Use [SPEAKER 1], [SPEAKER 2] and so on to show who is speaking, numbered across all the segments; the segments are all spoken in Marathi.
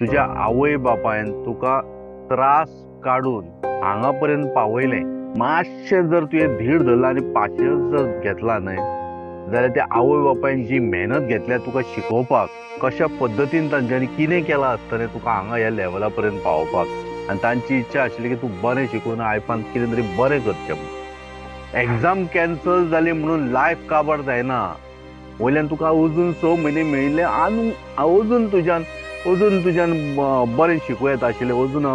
[SPEAKER 1] तुझ्या आवय बापायन तुका त्रास काढून हांगापर्यंत पावयलें, मातशें जर तुवें धीर धरला आनी पाशियन्स जर घेतला न्हय जाल्यार त्या आवय बापायन जी मेहनत घेतल्या तुका शिकोवपाक, कशा पद्दतीन तांच्यांनी कितें केलां आसतलें तुका हांगा ह्या लेवला पर्यंत पावोवपाक, आनी तांची इच्छा आशिल्ली की तूं बरें शिकून आयपान कितें तरी बरें करचें म्हणून. एक्झाम कॅन्सल जाली म्हणून लायफ काबार जायना. वयल्यान तुका अजून 6 म्हयने मेळिल्ले, आनी अजून तुज्यान बरें शिकूं येता आशिल्लें, अजून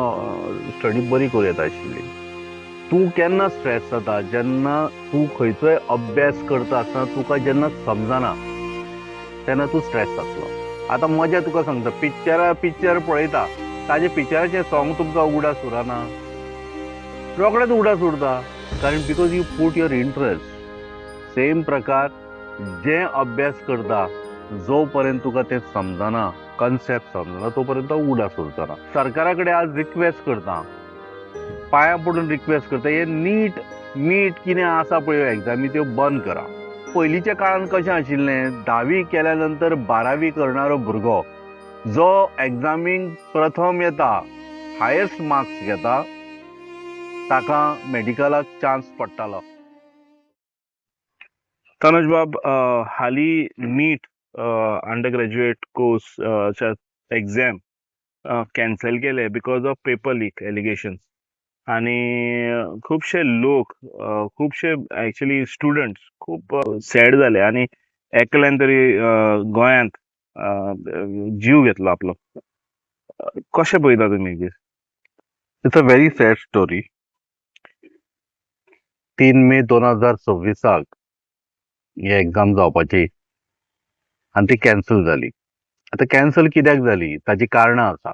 [SPEAKER 1] स्टडी बरी करूं येता आशिल्ली. तूं केन्ना स्ट्रेस जाता जेन्ना तूं खंयचोय अभ्यास करता आसतना तुका जेन्ना समजना तेन्ना तूं स्ट्रेस जातलो. आतां मजा तुका सांगता, पिक्चर पळयता, ताजे पिक्चराचें सॉंग तुमकां उगडास उरना, रोखडेंच उगडास उरता, कारण because you put your interest. Same प्रकार जे अभ्यास करता जो पर्यंत तुका तें समजना, कन्सेप्ट समजना, तो पर्यंत उगडास उरतना. सरकारा कडेन आज रिक्वेस्ट करता, पांया पडून रिक्वेस्ट करता, हे नीट कितें आसा पळय एग्जामी त्यो बंद करा. पयलींच्या काळान कशें आशिल्लें, 10वी केल्या नंतर 12वी करणारो भुरगो जो एग्जामीक प्रथम येता, हायेस्ट मार्क्स घेता, ताका मेडिकलाक चान्स पडटालो. तनुज बाब, हालीं NEET under graduate course exam cancel केले because of paper leak allegation. आणि खुबशे लोक, खुबशे ॲक्च्युली स्टुडंट्स खूब सॅड जाले आनी एकल्यान तरी गोंयांत जीव घेतलो आपलो. कशें पळयता तुमी? It's a very sad story. 3 may 2026 he exam जावपाची आनी ती कॅन्सल जाली. आतां कॅन्सल कित्याक जाली ताची कारणां आसा.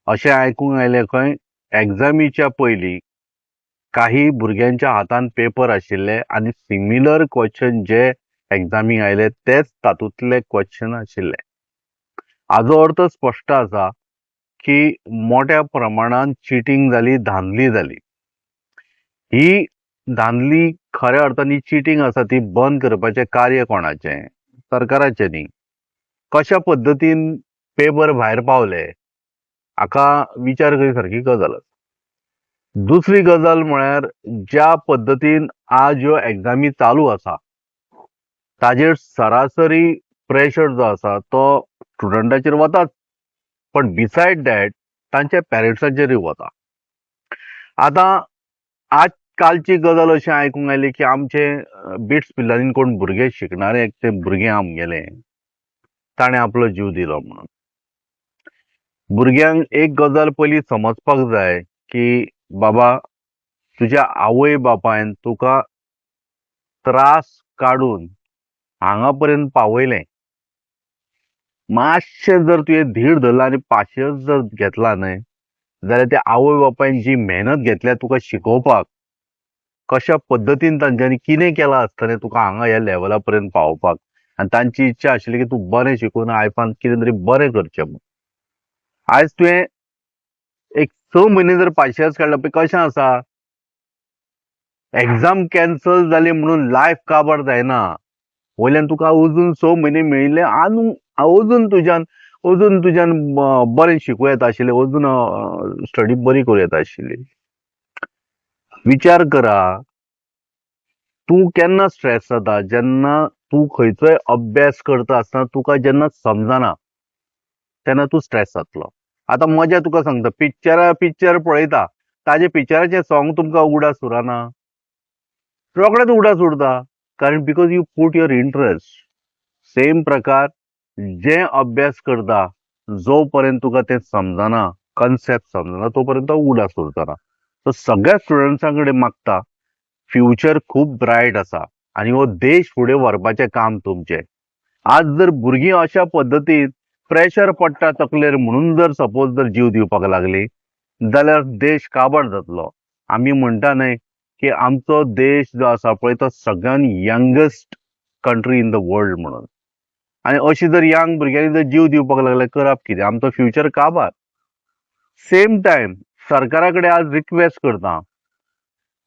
[SPEAKER 1] अशें आयकूंक आयलें खंय एग्जामीच्या पयलीं काही भुरग्यांच्या हातान पेपर आशिल्ले आनी सिमिलर क्वेश्चन जे एग्जामीक आयले तेच तातूंतले क्वेश्चन आशिल्ले. हाचो अर्थ स्पश्ट आसा की मोठ्या प्रमाणान चिटींग जाली, धांदली जाली. ही धांदली खऱ्या अर्थान ही चिटींग आसा ती बंद करपाचें कार्य कोणाचें? सरकाराचें न्ही. कशा पद्दतीन पेपर भायर पावले हाका विचार करची गजाल आसा. दुसरी गजाल म्हळ्यार ज्या पद्दतीन आज ह्यो एग्जामी चालू आसा ताजेर सरासरी प्रेशर जो आसा तो स्टुडंटाचेर वताच, पण बिसायड दॅट तांच्या पेरंट्साचेरूय वता. आतां आज कालची गजाल अशी आयकूंक आयली की आमचे बिट्स पिल्लांनी कोण भुरगे शिकणारे ते भुरगें आमगेलें ताणें आपलो जीव दिलो म्हणून. भुरग्यांक एक गजाल पयलीं समजपाक जाय की बाबा, तुज्या आवय बापायन तुका त्रास काडून हांगापर्यंत पावयलें, मातशें जर तुवें धीर धरला आनी पाशियन्स जर घेतला न्हय जाल्यार त्या आवय बापायन जी मेहनत घेतल्या तुका शिकोवपाक, कशा पद्दतीन तांच्यांनी कितें केलां आसतलें तुका हांगा ह्या लेवला पर्यंत पावोवपाक, आनी तांची इच्छा आशिल्ली की तूं बरें शिकून आयपान कितें तरी बरें करचें म्हणून. आयज तुवें एक 6 म्हयने जर पाशियन्स काडला पळय, कशें आसा, एक्झाम कॅन्सल जाली म्हणून लायफ काबार जायना. वयल्यान तुका अजून 6 म्हयने मेळिल्ले, आनी अजून तुज्यान बरें शिकूं येता आशिल्लें, अजून स्टडी बरी करूं येता आशिल्ली. विचार करा, तूं केन्ना स्ट्रेस जाता जेन्ना तूं खंयचोय अभ्यास करता आसतना तुका जेन्ना समजना तेन्ना तूं स्ट्रेस जातलो. आतां मजा तुका सांगता, पिक्चर पळयता, ताजे पिक्चराचें सॉंग तुमकां उगडास उरना, रोखडेंच उगडास उरता, कारण because you put your interest. Same प्रकार जे अभ्यास करता जो पर्यंत तुका तें समजना, कन्सेप्ट समजना, तो पर्यंत उगडास उरतना. सो सगळ्या स्टुडंट्सां कडेन मागता, फ्युचर खूब ब्रायट आसा आनी हो देश फुडें व्हरपाचें काम तुमचें. आज जर भुरगीं अशा पद्दतीन प्रेशर पडटा तकलेर म्हणून जर सपोज जर जीव दिवपाक लागली जाल्यार देश काबार जातलो. आमी म्हणटा न्हय की आमचो देश जो आसा पळय तो सगळ्यान youngest country in the world म्हणून. आनी अशी जर यंग भुरग्यांनी जर जीव दिवपाक लागले करप कितें? आमचो फ्युचर काबार. सेम टायम सरकारा कडेन आज रिक्वेस्ट करता,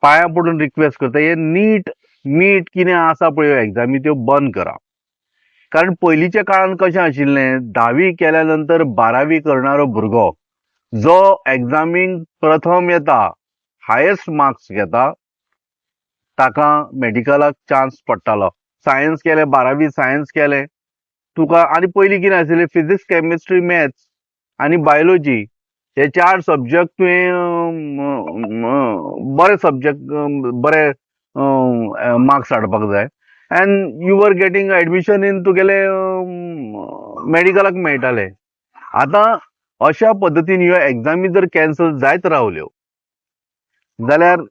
[SPEAKER 1] पांया पडून रिक्वेस्ट करता, हे नीट कितें आसा पळय एग्जामी त्यो बंद करा. कारण पयलींच्या काळात कशें आशिल्लें, 10वी केल्या नंतर 12वी करणारो भुरगो जो एग्जामीक प्रथम येता, हायेस्ट मार्क्स घेता, ताका मेडिकलाक चान्स पडटालो. सायन्स केले, 12वी सायन्स केले, तुका आनी पयलीं कितें आशिल्लें, फिजिक्स, केमिस्ट्री, मॅथ्स आनी बायोलॉजी हे 4 सब्जक्ट तुवें बरे सब्जक्ट बरे मार्क्स हाडपाक जाय and you were getting admission in तुगेले मेडिकलाक मेळटाले. आतां अशा पद्दतीन ह्यो एग्जामी जर कॅन्सल जायत रावल्यो जाल्यार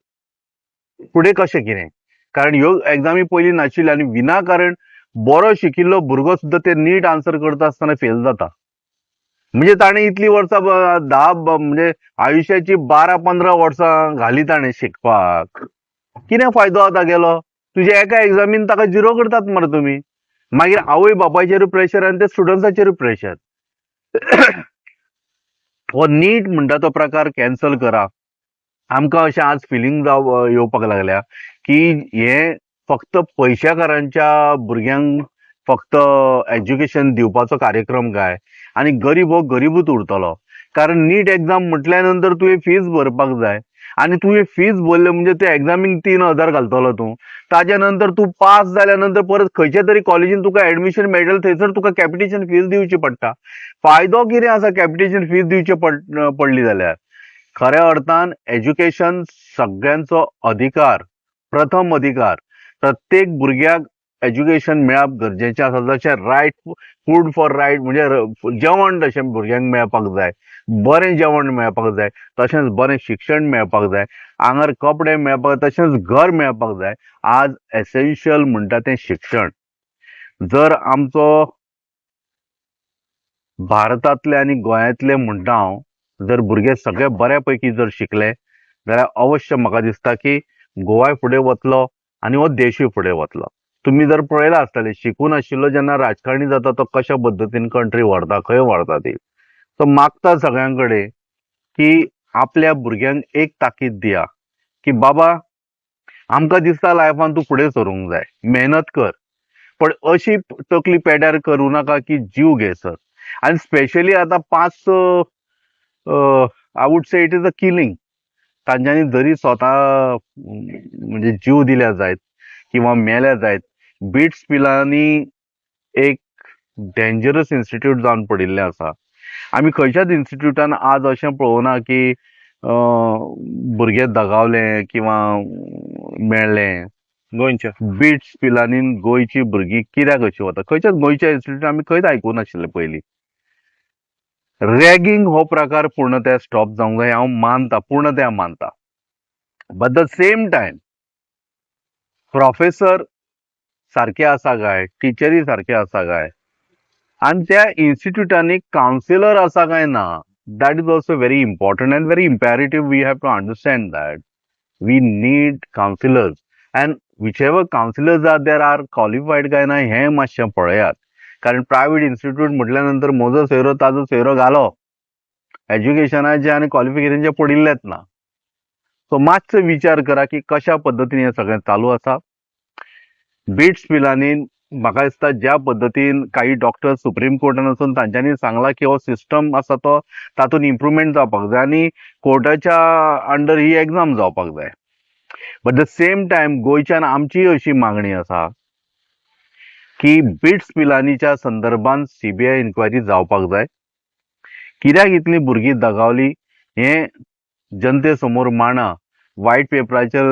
[SPEAKER 1] फुडें कशें कितें? कारण ह्यो एग्जामी पयलीं नाशिल्ल्यो आनी विनाकारण बरो शिकिल्लो भुरगो सुद्दां ते नीट आन्सर करता आसतना फेल जाता. म्हणजे ताणें इतलीं वर्सां म्हणजे आयुश्याची 12-15 वर्सां घाली ताणें शिकपाक. कितें फायदो आतां गेलो? तुज्या एका एग्जामीन ताका 0 करतात मरे तुमी. मागीर आवय बापायचेरूय प्रेशर आनी ते स्टुडंट्साचेरूय प्रेशर. हो नीट म्हणटा तो प्रकार कॅन्सल करा. आमकां अशें आज फिलींग येवपाक लागल्या की हे फक्त पयशाकारांच्या भुरग्यांक फक्त एज्युकेशन दिवपाचो कार्यक्रम काय आनी गरीब हो गरीबूच उरतलो. कारण नीट एग्जाम म्हटल्या नंतर तुवें फीज भरपाक जाय आनी तुवें फीज भरले म्हणजे त्या एग्जामीक 3,000 घालतलो तूं. ताज्या नंतर तूं पास जाल्या नंतर परत खंयच्या तरी कॉलेजीन तुका एडमिशन मेळटलें, थंयसर तुका कॅपिटेशन फीज दिवची पडटा. फायदो कितें आसा कॅपिटेशन फीज दिवची पडली जाल्यार? खऱ्या अर्थान एज्युकेशन सगळ्यांचो अधिकार, प्रथम अधिकार. प्रत्येक भुरग्याक एज्युकेशन मेळप गरजेचें आसा. जशें रायट फूड फॉर रायट म्हणजे जेवण जशें भुरग्यांक मेळपाक जाय, बरें जेवण मेळपाक जाय, तशेंच बरें शिक्षण मेळपाक जाय, आंगार कपडे मेळपाक, तशेंच घर मेळपाक जाय. आज एसेन्शियल म्हणटा तें शिक्षण. जर आमचो भारतांतले आनी गोंयांतले म्हणटा हांव, जर भुरगे सगळे बऱ्या पैकी जर शिकले जाल्यार अवश्य म्हाका दिसता की गोवाय फुडें वतलो आनी हो देशूय फुडें वतलो. तुमी जर पळयलां आसतलें शिकून आशिल्लो जेन्ना राजकारणी जाता तो कशा पद्दतीन कंट्री व्हरता, खंय व्हरता ती. तो मागता सगळ्यां कडेन की आपल्या भुरग्यांक एक ताकीद दिया की बाबा आमकां दिसता लायफान तूं फुडें सरूंक जाय, मेहनत कर, पण अशी तकली पेड्यार करूं नाका की जीव घे सर. आनी स्पेशली आतां 5 I would say it is a killing. तांच्यांनी जरी स्वता म्हणजे जीव दिल्या जायत किंवा मेल्या जायत, बिट्स पिलांनी एक डेंजरस इन्स्टिट्यूट जावन पडिल्लें आसा. आमी खंयच्याच इन्स्टिट्यूटान आज अशें पळोवना की भुरगे दगावले किंवा मेळ्ळे.
[SPEAKER 2] गोंयच्या
[SPEAKER 1] बिट्स पिलांनी गोंयची भुरगीं कित्याक अशीं वता? खंयच्याच गोंयच्या इन्स्टिट्यूटान आमी खंयच आयकूंक नाशिल्लें पयलीं. रॅगिंग हो प्रकार पूर्णतया स्टॉप जावंक जाय, हांव मानता, पूर्णतया मानता. But the same time professor सारके आसा काय, टिचरी सारके आसा काय, आनी त्या इन्स्टिट्यूटांनी कावन्सिलर आसा काय ना, that is also very important and very imperative. We have to understand that we need counselors and whichever counselors are there are qualified काय ना हें मातशें पळयात. कारण प्रायव्हेट इन्स्टिट्यूट म्हटल्या नंतर म्हजो सोयरो ताजो सोयरो घालो एज्युकेशनाचे आनी क्वॉलिफिकेशनचे पडिल्लेच ना. सो मातसो विचार करा की कशा पद्दतीन हें सगळें चालू आसा. बिट्स पिलांनी म्हाका दिसता ज्या पद्दतीन काही डॉक्टर सुप्रीम कोर्टान वचून तांच्यांनी सांगला की हो सिस्टम आसा तो तातूंत इम्प्रुवमेंट जावपाक जाय आनी कोर्टाच्या अंडर ही एग्जाम जावपाक जाय. बट द सेम टायम गोंयच्यान आमची अशी मागणी आसा की बिट्स पिलांनीच्या संदर्भात सीबीआय इन्क्वायरी जावपाक जाय. कित्याक इतलीं भुरगीं दगावली हें जनते समोर मांडा, व्हायट पेपराचेर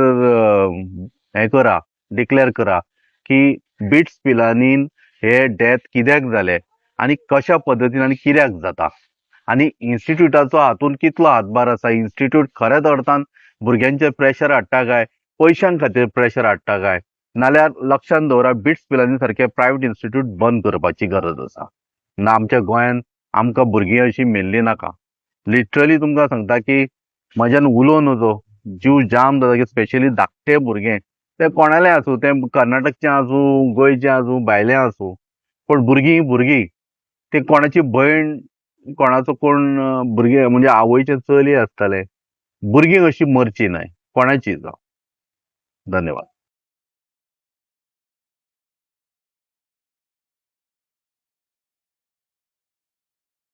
[SPEAKER 1] हें करा, डिक्लेअर करा की बिट्स पिलांनीन हे डेथ कित्याक जाले आनी कशा पद्दतीन आनी कित्याक जाता आनी इन्स्टिट्यूटाचो हातूंत कितलो हातभार आसा. इन्स्टिट्यूट खऱ्याच अर्थान भुरग्यांचेर प्रेशर हाडटा काय, पयशां खातीर प्रेशर हाडटा काय, नाल्यार लक्षांत दवरा बिट्स पिलांनी सारके प्रायव्हेट इन्स्टिट्यूट बंद करपाची गरज आसा. ना आमच्या गोंयांत आमकां भुरगीं अशीं मेल्लीं नाका. लिटरली तुमकां सांगता की म्हज्यान उलोवं नजो जीव जाम जाता की स्पेशली धाकटे भुरगे ते कोणालें आसूं, ते कर्नाटकचें आसूं, गोंयचें आसूं, भायलें आसूं, पण भुरगीं ते कोणाची भयण, कोणाचो कोण भुरगे म्हणजे आवयचे चली आसतले, भुरगीं अशीं मरची न्हय कोणाची जावं. धन्यवाद.